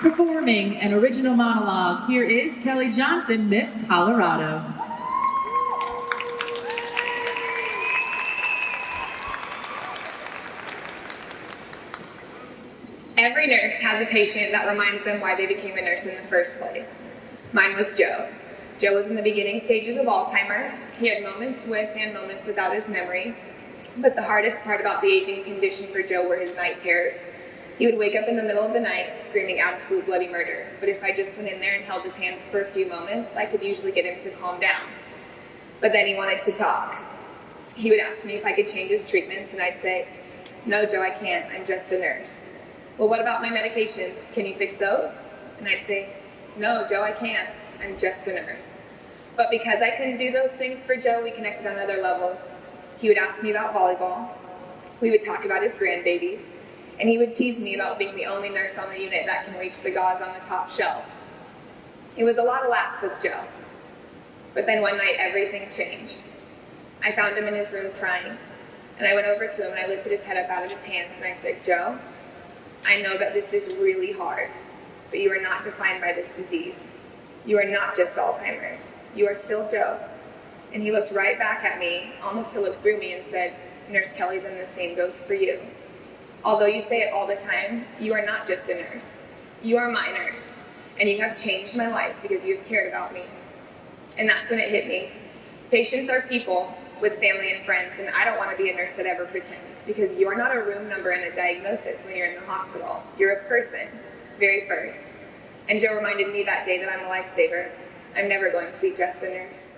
Performing an original monologue, here is Kelly Johnson, Miss Colorado. Every nurse has a patient that reminds them why they became a nurse in the first place. Mine was Joe. Joe was in the beginning stages of Alzheimer's. He had moments with and moments without his memory. But the hardest part about the aging condition for Joe were his night terrors. He would wake up in the middle of the night screaming absolute bloody murder. But if I just went in there and held his hand for a few moments, I could usually get him to calm down. But then he wanted to talk. He would ask me if I could change his treatments, and I'd say, "No, Joe, I can't. I'm just a nurse." "Well, what about my medications? Can you fix those?" And I'd say, "No, Joe, I can't. I'm just a nurse." But because I couldn't do those things for Joe, we connected on other levels. He would ask me about volleyball. We would talk about his grandbabies. And he would tease me about being the only nurse on the unit that can reach the gauze on the top shelf. It was a lot of laughs with Joe. But then one night, everything changed. I found him in his room crying. And I went over to him and I lifted his head up out of his hands and I said, "Joe, I know that this is really hard, but you are not defined by this disease. You are not just Alzheimer's. You are still Joe." And he looked right back at me, almost to look through me, and said, "Nurse Kelly, then the same goes for you. Although you say it all the time, you are not just a nurse. You are my nurse, and you have changed my life because you have cared about me." And that's when it hit me. Patients are people with family and friends, and I don't want to be a nurse that ever pretends, because you're not a room number and a diagnosis when you're in the hospital. You're a person, very first. And Joe reminded me that day that I'm a lifesaver. I'm never going to be just a nurse.